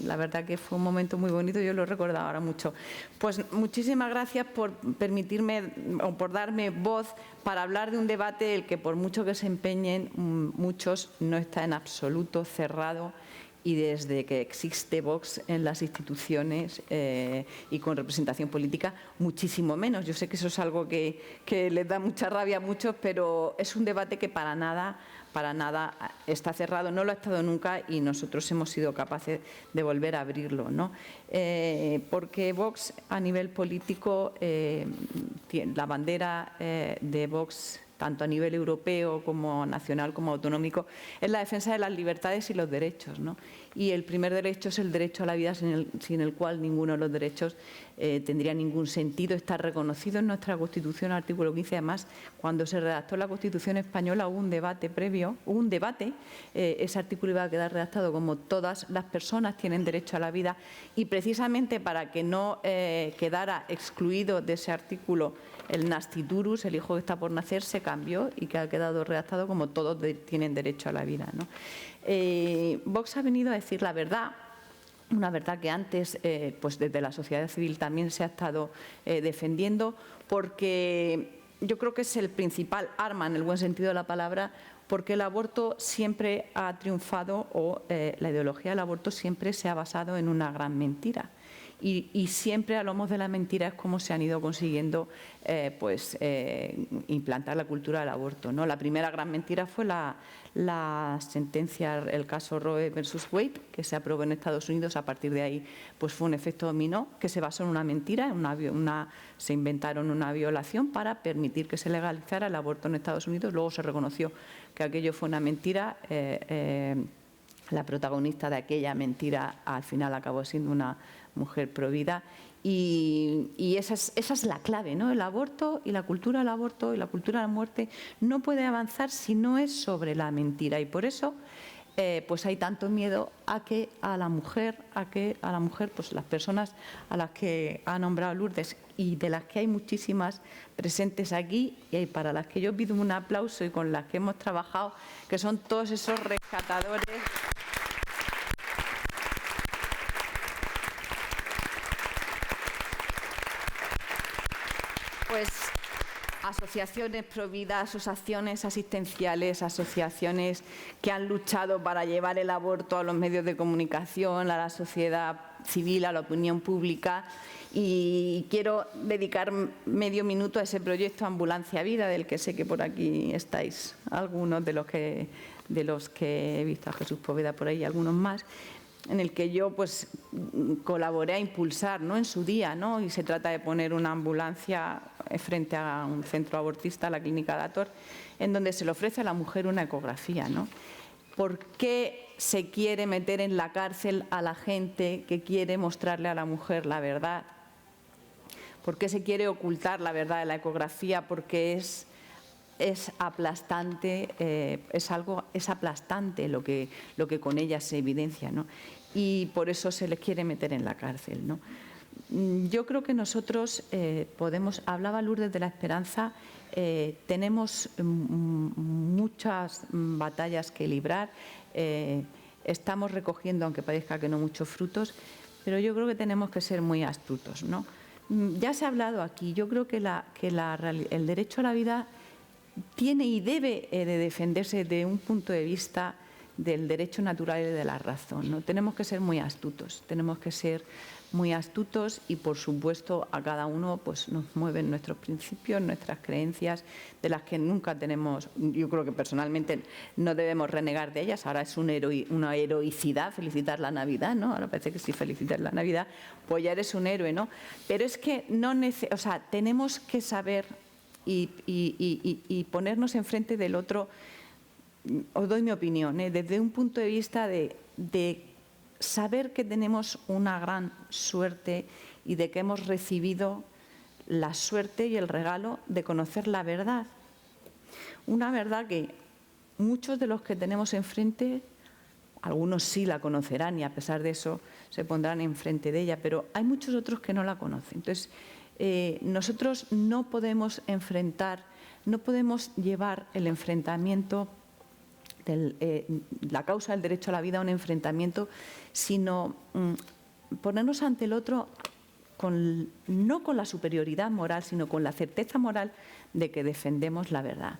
la verdad que fue un momento muy bonito, yo lo he recordado ahora mucho. Pues muchísimas gracias por permitirme o por darme voz para hablar de un debate el que, por mucho que se empeñen muchos, no está en absoluto cerrado, y desde que existe Vox en las instituciones y con representación política, muchísimo menos. Yo sé que eso es algo que les da mucha rabia a muchos, pero es un debate que para nada está cerrado, no lo ha estado nunca, y nosotros hemos sido capaces de volver a abrirlo, ¿no? Porque Vox, a nivel político, la bandera de Vox, tanto a nivel europeo como nacional como autonómico, es la defensa de las libertades y los derechos, ¿no? Y el primer derecho es el derecho a la vida, sin el cual ninguno de los derechos tendría ningún sentido. Está reconocido en nuestra Constitución, artículo 15. Además, cuando se redactó la Constitución española hubo un debate previo, ese artículo iba a quedar redactado como todas las personas tienen derecho a la vida, y precisamente para que no quedara excluido de ese artículo el nasciturus, el hijo que está por nacer, se cambió y que ha quedado redactado como todos tienen derecho a la vida, ¿no? Vox ha venido a decir la verdad, una verdad que antes, pues desde la sociedad civil también se ha estado defendiendo, porque yo creo que es el principal arma, en el buen sentido de la palabra, porque el aborto siempre ha triunfado, o la ideología del aborto siempre se ha basado en una gran mentira. Y siempre a lomos de la mentira es como se han ido consiguiendo implantar la cultura del aborto, ¿no? La primera gran mentira fue la sentencia, el caso Roe versus Wade, que se aprobó en Estados Unidos. A partir de ahí pues fue un efecto dominó que se basó en una mentira, se inventaron una violación para permitir que se legalizara el aborto en Estados Unidos. Luego se reconoció que aquello fue una mentira. La protagonista de aquella mentira al final acabó siendo una mujer provida, y esa es la clave, ¿no? El aborto y la cultura del aborto y la cultura de la muerte no puede avanzar si no es sobre la mentira, y por eso pues hay tanto miedo a que a la mujer, pues las personas a las que ha nombrado Lourdes, y de las que hay muchísimas presentes aquí, y para las que yo pido un aplauso y con las que hemos trabajado, que son todos esos rescatadores. Pues asociaciones pro vida, asociaciones asistenciales, asociaciones que han luchado para llevar el aborto a los medios de comunicación, a la sociedad civil, a la opinión pública. Y quiero dedicar medio minuto a ese proyecto Ambulancia Vida, del que sé que por aquí estáis algunos de los que he visto, a Jesús Poveda por ahí y algunos más, en el que yo pues colaboré a impulsar, ¿no?, en su día, ¿no? Y se trata de poner una ambulancia frente a un centro abortista, la Clínica Dator, en donde se le ofrece a la mujer una ecografía, ¿no? ¿Por qué se quiere meter en la cárcel a la gente que quiere mostrarle a la mujer la verdad? ¿Por qué se quiere ocultar la verdad de la ecografía? Porque es aplastante, es aplastante lo que con ella se evidencia, ¿no? Y por eso se les quiere meter en la cárcel, ¿no? Yo creo que nosotros hablaba Lourdes de la esperanza, tenemos muchas batallas que librar, estamos recogiendo, aunque parezca que no, muchos frutos, pero yo creo que tenemos que ser muy astutos, ¿no? Ya se ha hablado aquí, yo creo que el derecho a la vida tiene y debe de defenderse de un punto de vista del derecho natural y de la razón, ¿no? Tenemos que ser muy astutos, tenemos que ser muy astutos y, por supuesto, a cada uno pues, nos mueven nuestros principios, nuestras creencias, de las que nunca tenemos, yo creo que personalmente no debemos renegar de ellas. Ahora es una heroicidad felicitar la Navidad, ¿no? Ahora parece que si felicitas la Navidad, pues ya eres un héroe, ¿no? Pero es que tenemos que saber y ponernos enfrente del otro. Os doy mi opinión, desde un punto de vista de saber que tenemos una gran suerte y de que hemos recibido la suerte y el regalo de conocer la verdad. Una verdad que muchos de los que tenemos enfrente, algunos sí la conocerán y a pesar de eso se pondrán enfrente de ella, pero hay muchos otros que no la conocen. Entonces, nosotros no podemos llevar el enfrentamiento la causa del derecho a la vida a un enfrentamiento, sino ponernos ante el otro no con la superioridad moral, sino con la certeza moral de que defendemos la verdad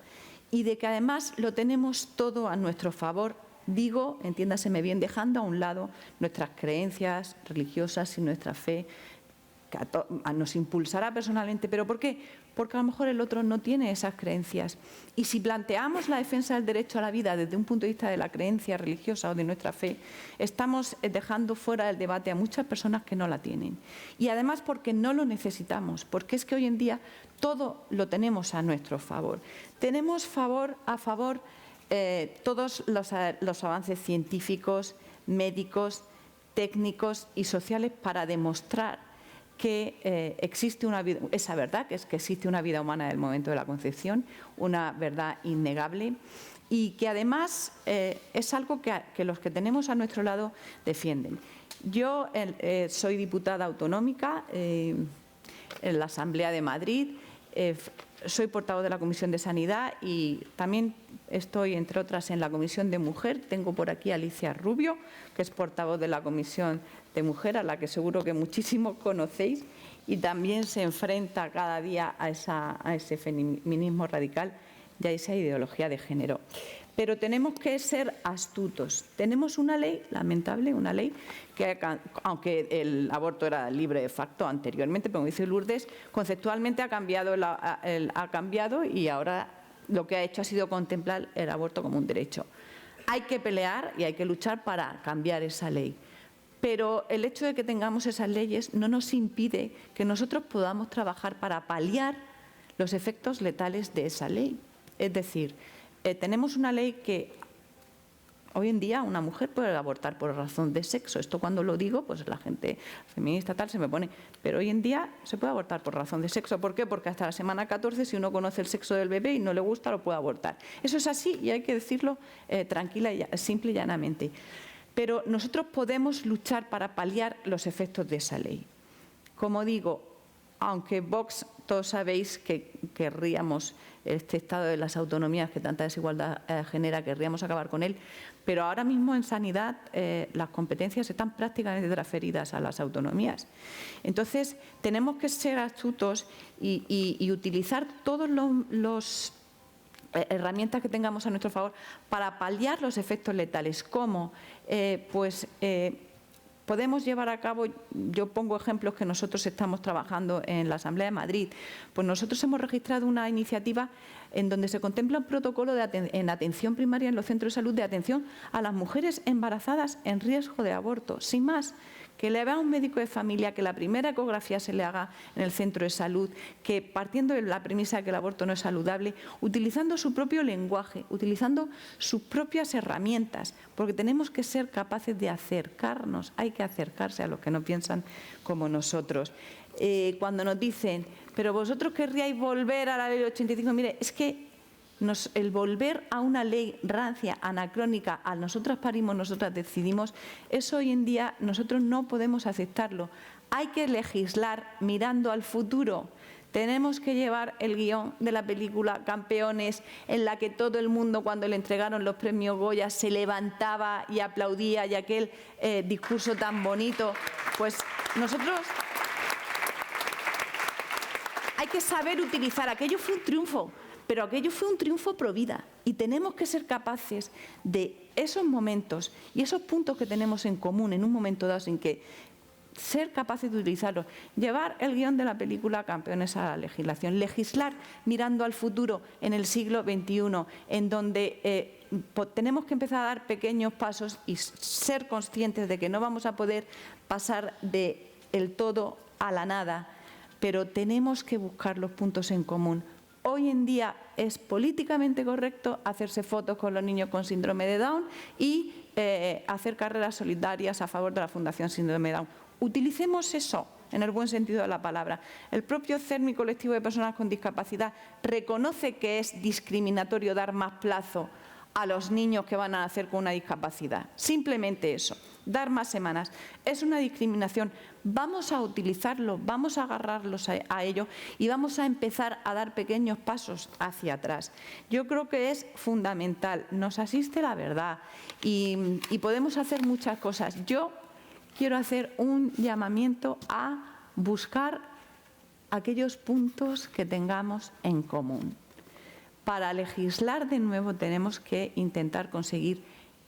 y de que además lo tenemos todo a nuestro favor. Digo, entiéndaseme bien, dejando a un lado nuestras creencias religiosas y nuestra fe, que nos impulsará personalmente. ¿Pero por qué? Porque a lo mejor el otro no tiene esas creencias. Y si planteamos la defensa del derecho a la vida desde un punto de vista de la creencia religiosa o de nuestra fe, estamos dejando fuera del debate a muchas personas que no la tienen. Y además porque no lo necesitamos, porque es que hoy en día todo lo tenemos a nuestro favor. Tenemos a favor todos los avances científicos, médicos, técnicos y sociales para demostrar que existe esa verdad, que es que existe una vida humana en el momento de la concepción, una verdad innegable y que además es algo que los que tenemos a nuestro lado defienden. Yo soy diputada autonómica en la Asamblea de Madrid, soy portavoz de la Comisión de Sanidad y también estoy, entre otras, en la Comisión de Mujer. Tengo por aquí a Alicia Rubio, que es portavoz de la Comisión de Mujer, a la que seguro que muchísimo conocéis, y también se enfrenta cada día a ese feminismo radical y a esa ideología de género. Pero tenemos que ser astutos. Tenemos una ley, lamentable, una ley que, aunque el aborto era libre de facto anteriormente, como dice Lourdes, conceptualmente ha cambiado y ahora lo que ha hecho ha sido contemplar el aborto como un derecho. Hay que pelear y hay que luchar para cambiar esa ley. Pero el hecho de que tengamos esas leyes no nos impide que nosotros podamos trabajar para paliar los efectos letales de esa ley. Es decir, tenemos una ley que hoy en día una mujer puede abortar por razón de sexo. Esto cuando lo digo, pues la gente feminista tal se me pone. Pero hoy en día se puede abortar por razón de sexo. ¿Por qué? Porque hasta la semana 14, si uno conoce el sexo del bebé y no le gusta, lo puede abortar. Eso es así y hay que decirlo tranquila, simple y llanamente. Pero nosotros podemos luchar para paliar los efectos de esa ley. Como digo, aunque Vox, todos sabéis que querríamos este estado de las autonomías que tanta desigualdad genera, querríamos acabar con él, pero ahora mismo en sanidad las competencias están prácticamente transferidas a las autonomías. Entonces, tenemos que ser astutos y utilizar todos los herramientas que tengamos a nuestro favor para paliar los efectos letales. ¿Cómo? Podemos llevar a cabo, yo pongo ejemplos que nosotros estamos trabajando en la Asamblea de Madrid, pues nosotros hemos registrado una iniciativa en donde se contempla un protocolo en atención primaria en los centros de salud de atención a las mujeres embarazadas en riesgo de aborto, sin más. Que le vea a un médico de familia, que la primera ecografía se le haga en el centro de salud, que partiendo de la premisa de que el aborto no es saludable, utilizando su propio lenguaje, utilizando sus propias herramientas, porque tenemos que ser capaces de acercarnos, hay que acercarse a los que no piensan como nosotros. Cuando nos dicen, pero vosotros querríais volver a la ley 85, mire, es que el volver a una ley rancia, anacrónica, a nosotras parimos, nosotras decidimos, eso hoy en día nosotros no podemos aceptarlo. Hay que legislar mirando al futuro. Tenemos que llevar el guión de la película Campeones, en la que todo el mundo, cuando le entregaron los premios Goya, se levantaba y aplaudía, y aquel discurso tan bonito. Pues nosotros hay que saber utilizar. Aquello fue un triunfo. Pero aquello fue un triunfo pro vida y tenemos que ser capaces de esos momentos y esos puntos que tenemos en común en un momento dado, sin que ser capaces de utilizarlo, llevar el guión de la película Campeones a la legislación, legislar mirando al futuro en el siglo XXI, en donde tenemos que empezar a dar pequeños pasos y ser conscientes de que no vamos a poder pasar del todo a la nada, pero tenemos que buscar los puntos en común. Hoy en día es políticamente correcto hacerse fotos con los niños con síndrome de Down y hacer carreras solidarias a favor de la Fundación Síndrome de Down. Utilicemos eso en el buen sentido de la palabra. El propio CERMI Colectivo de Personas con Discapacidad reconoce que es discriminatorio dar más plazo a los niños que van a nacer con una discapacidad. Simplemente eso, dar más semanas. Es una discriminación. Vamos a utilizarlo, vamos a agarrarlos a ello y vamos a empezar a dar pequeños pasos hacia atrás. Yo creo que es fundamental. Nos asiste la verdad y podemos hacer muchas cosas. Yo quiero hacer un llamamiento a buscar aquellos puntos que tengamos en común. Para legislar de nuevo tenemos que intentar conseguir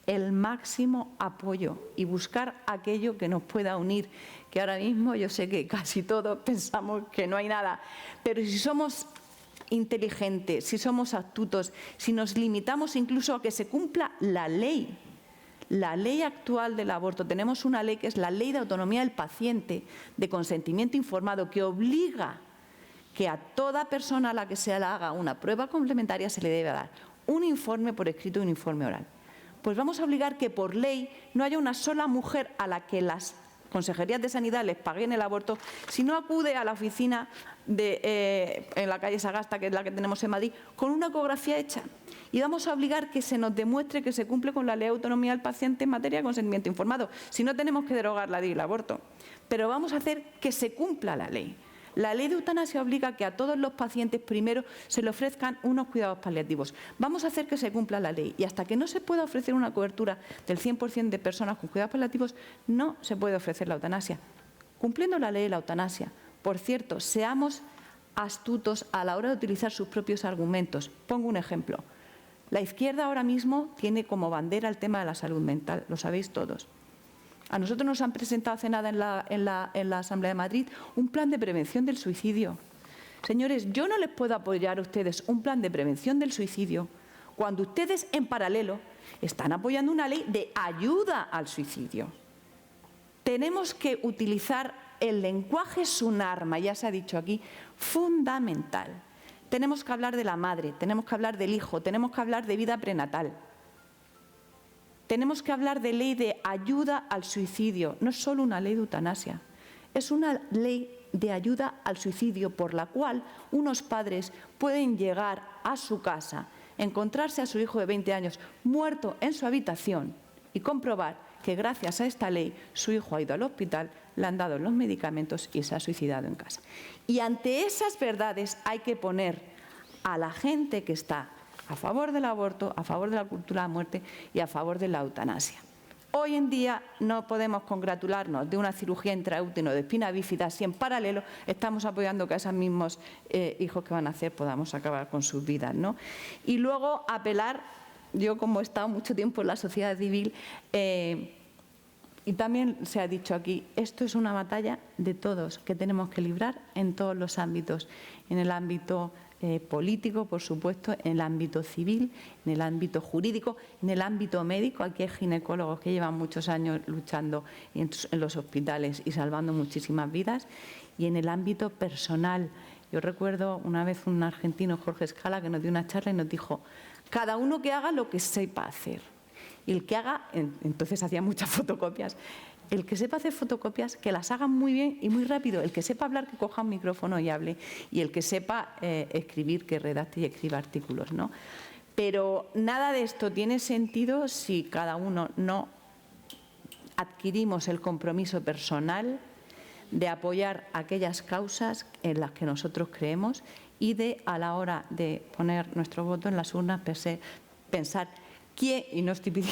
el máximo apoyo y buscar aquello que nos pueda unir, que ahora mismo yo sé que casi todos pensamos que no hay nada, pero si somos inteligentes, si somos astutos, si nos limitamos incluso a que se cumpla la ley actual del aborto, tenemos una ley que es la Ley de Autonomía del Paciente, de consentimiento informado, que obliga que a toda persona a la que se le haga una prueba complementaria se le debe dar un informe por escrito y un informe oral. Pues vamos a obligar que por ley no haya una sola mujer a la que las consejerías de sanidad les paguen el aborto si no acude a la oficina en la calle Sagasta, que es la que tenemos en Madrid, con una ecografía hecha. Y vamos a obligar que se nos demuestre que se cumple con la Ley de Autonomía del Paciente en materia de consentimiento informado. Si no, tenemos que derogar la ley del aborto. Pero vamos a hacer que se cumpla la ley. La ley de eutanasia obliga que a todos los pacientes primero se le ofrezcan unos cuidados paliativos. Vamos a hacer que se cumpla la ley y hasta que no se pueda ofrecer una cobertura del 100% de personas con cuidados paliativos, no se puede ofrecer la eutanasia. Cumpliendo la ley de la eutanasia. Por cierto, seamos astutos a la hora de utilizar sus propios argumentos. Pongo un ejemplo. La izquierda ahora mismo tiene como bandera el tema de la salud mental, lo sabéis todos. A nosotros nos han presentado hace nada en la Asamblea de Madrid un plan de prevención del suicidio. Señores, yo no les puedo apoyar a ustedes un plan de prevención del suicidio cuando ustedes en paralelo están apoyando una ley de ayuda al suicidio. Tenemos que utilizar el lenguaje, es un arma, ya se ha dicho aquí, fundamental. Tenemos que hablar de la madre, tenemos que hablar del hijo, tenemos que hablar de vida prenatal. Tenemos que hablar de ley de ayuda al suicidio, no es solo una ley de eutanasia, es una ley de ayuda al suicidio por la cual unos padres pueden llegar a su casa, encontrarse a su hijo de 20 años muerto en su habitación y comprobar que gracias a esta ley su hijo ha ido al hospital, le han dado los medicamentos y se ha suicidado en casa. Y ante esas verdades hay que poner a la gente que está a favor del aborto, a favor de la cultura de la muerte y a favor de la eutanasia. Hoy en día no podemos congratularnos de una cirugía intraútero de espina bífida si en paralelo estamos apoyando que a esos mismos hijos que van a nacer podamos acabar con sus vidas, ¿no? Y luego apelar, yo como he estado mucho tiempo en la sociedad civil, y también se ha dicho aquí, esto es una batalla de todos que tenemos que librar en todos los ámbitos, en el ámbito político, por supuesto, en el ámbito civil, en el ámbito jurídico, en el ámbito médico. Aquí hay ginecólogos que llevan muchos años luchando en los hospitales y salvando muchísimas vidas. Y en el ámbito personal, yo recuerdo una vez un argentino, Jorge Escala, que nos dio una charla y nos dijo, cada uno que haga lo que sepa hacer. Y el que haga, entonces hacía muchas fotocopias, el que sepa hacer fotocopias, que las haga muy bien y muy rápido. El que sepa hablar, que coja un micrófono y hable. Y el que sepa escribir, que redacte y escriba artículos, ¿no? Pero nada de esto tiene sentido si cada uno no adquirimos el compromiso personal de apoyar aquellas causas en las que nosotros creemos y de, a la hora de poner nuestro voto en las urnas, pensar quién, y no estoy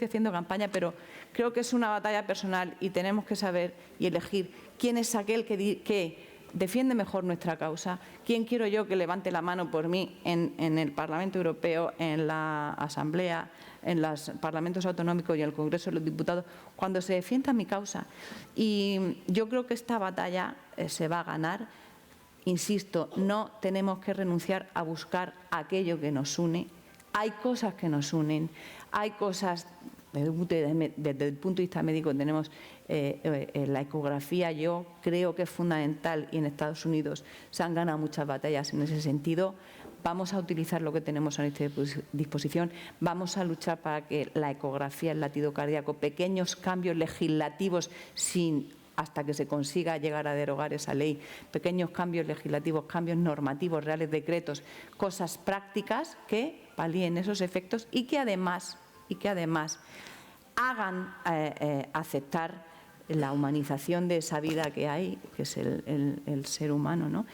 haciendo campaña, pero creo que es una batalla personal y tenemos que saber y elegir quién es aquel que defiende mejor nuestra causa? ¿Quién quiero yo que levante la mano por mí en el Parlamento Europeo, en la Asamblea, en los parlamentos autonómicos y en el Congreso de los Diputados, cuando se defienda mi causa? Y yo creo que esta batalla se va a ganar. Insisto, no tenemos que renunciar a buscar aquello que nos une. Hay cosas que nos unen, hay cosas, desde el punto de vista médico tenemos la ecografía, yo creo que es fundamental, y en Estados Unidos se han ganado muchas batallas en ese sentido. Vamos a utilizar lo que tenemos a nuestra disposición, vamos a luchar para que la ecografía, el latido cardíaco, pequeños cambios legislativos hasta que se consiga llegar a derogar esa ley, pequeños cambios legislativos, cambios normativos, reales decretos, cosas prácticas que palíen esos efectos y que además hagan aceptar la humanización de esa vida que hay, que es el ser humano, ¿no?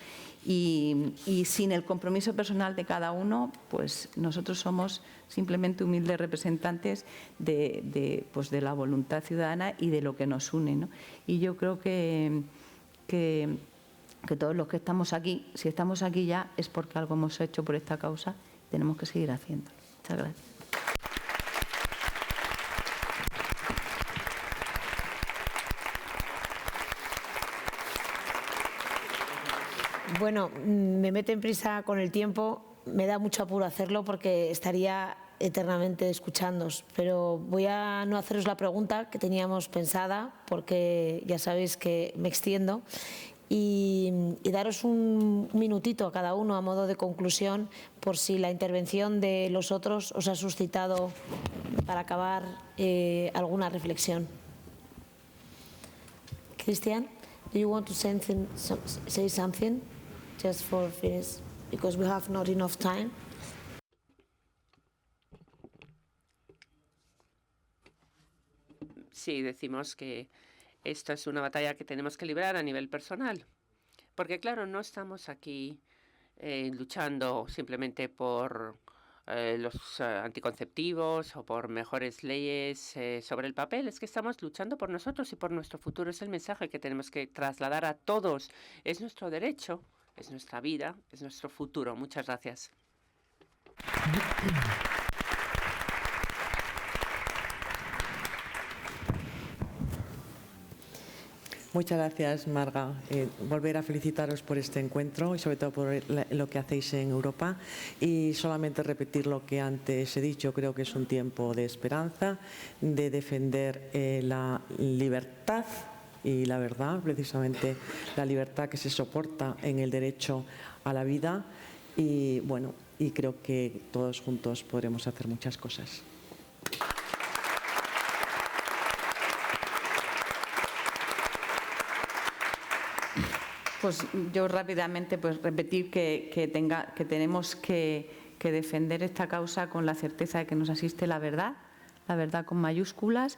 Y sin el compromiso personal de cada uno, pues nosotros somos simplemente humildes representantes de la voluntad ciudadana y de lo que nos une, ¿no? Y yo creo que todos los que estamos aquí, si estamos aquí ya es porque algo hemos hecho por esta causa, tenemos que seguir haciéndolo. Muchas gracias. Bueno, me meten prisa con el tiempo, me da mucho apuro hacerlo porque estaría eternamente escuchándoos, pero voy a no haceros la pregunta que teníamos pensada porque ya sabéis que me extiendo y daros un minutito a cada uno a modo de conclusión por si la intervención de los otros os ha suscitado para acabar alguna reflexión. Christian, do you want to say something? Just for finish, because we have not enough time. Sí, decimos que esto es una batalla que tenemos que librar a nivel personal, porque claro, no estamos aquí luchando simplemente por los anticonceptivos o por mejores leyes sobre el papel, es que estamos luchando por nosotros y por nuestro futuro. Es el mensaje que tenemos que trasladar a todos. Es nuestro derecho, es nuestra vida, es nuestro futuro. Muchas gracias. Muchas gracias, Marga. Volver a felicitaros por este encuentro y sobre todo por lo que hacéis en Europa. Y solamente repetir lo que antes he dicho, creo que es un tiempo de esperanza, de defender la libertad y la verdad, precisamente la libertad que se soporta en el derecho a la vida. Y bueno, y creo que todos juntos podremos hacer muchas cosas. Pues yo rápidamente repetir que tenemos que defender esta causa con la certeza de que nos asiste la verdad con mayúsculas,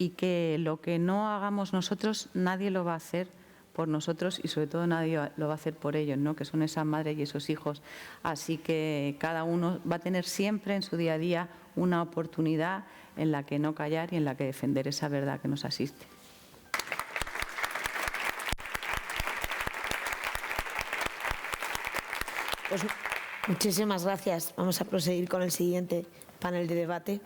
y que lo que no hagamos nosotros nadie lo va a hacer por nosotros y sobre todo nadie lo va a hacer por ellos, ¿no? Que son esas madres y esos hijos. Así que cada uno va a tener siempre en su día a día una oportunidad en la que no callar y en la que defender esa verdad que nos asiste. Pues muchísimas gracias. Vamos a proseguir con el siguiente panel de debate.